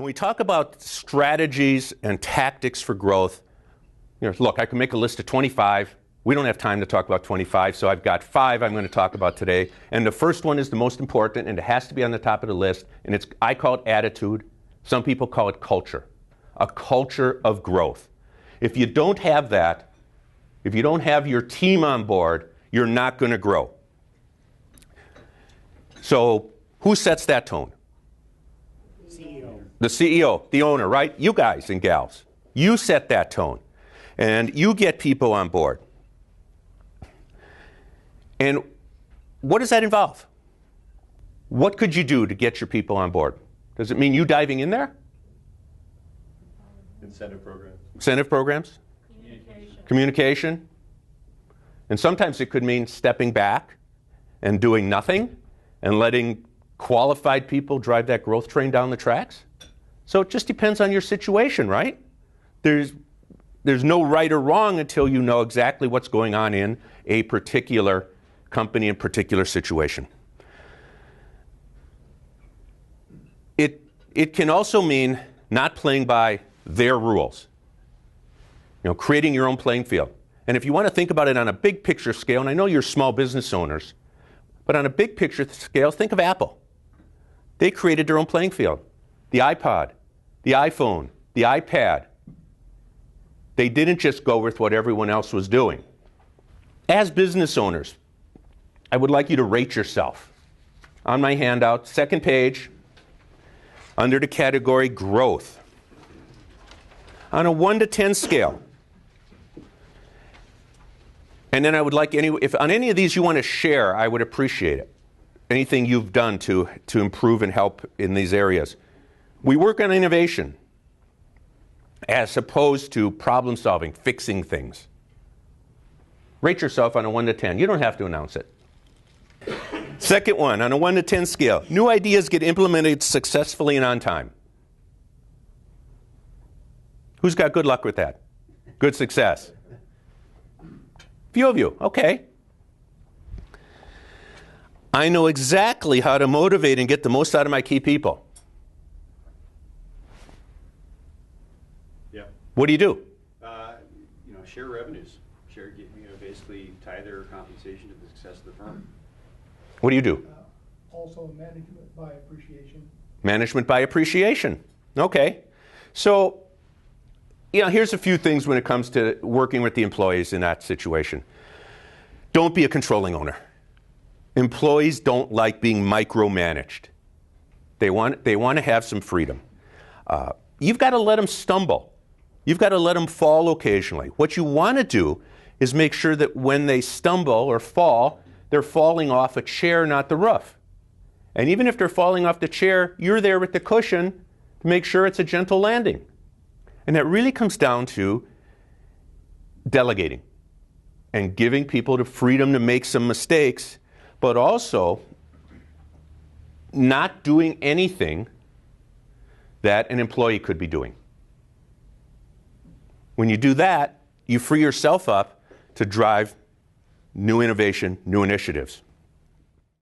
When we talk about strategies and tactics for growth, look, I can make a list of 25. We don't have time to talk about 25, so I've got 5 I'm going to talk about today. And the first one is the most important, and it has to be on the top of the list. And I call it attitude. Some people call it culture. A culture of growth. If you don't have that, if you don't have your team on board, you're not going to grow. So who sets that tone? The CEO, the owner, right? You guys and gals. You set that tone. And you get people on board. And what does that involve? What could you do to get your people on board? Does it mean you diving in there? Incentive programs. Incentive programs? Communication. And sometimes it could mean stepping back and doing nothing and letting qualified people drive that growth train down the tracks. So it just depends on your situation, right? There's no right or wrong until you know exactly what's going on in a particular company and particular situation. It can also mean not playing by their rules. Creating your own playing field. And if you want to think about it on a big picture scale, and I know you're small business owners, but on a big picture scale, think of Apple. They created their own playing field. The iPod, the iPhone, the iPad. They didn't just go with what everyone else was doing. As business owners, I would like you to rate yourself. On my handout, second page, under the category growth. On a 1 to 10 scale. And then I would like if on any of these you want to share, I would appreciate it. Anything you've done to improve and help in these areas. We work on innovation as opposed to problem solving, fixing things. Rate yourself on a 1 to 10. You don't have to announce it. Second one, on a 1 to 10 scale. New ideas get implemented successfully and on time. Who's got good luck with that? Good success? Few of you, okay. I know exactly how to motivate and get the most out of my key people. Yeah. What do you do? Share revenues. Basically tie their compensation to the success of the firm. What do you do? Also management by appreciation. Management by appreciation. Okay. So, here's a few things when it comes to working with the employees in that situation. Don't be a controlling owner. Employees don't like being micromanaged. They want to have some freedom. You've got to let them stumble. You've got to let them fall occasionally. What you want to do is make sure that when they stumble or fall, they're falling off a chair, not the roof. And even if they're falling off the chair, you're there with the cushion to make sure it's a gentle landing. And that really comes down to delegating and giving people the freedom to make some mistakes, but also not doing anything that an employee could be doing. When you do that, you free yourself up to drive new innovation, new initiatives.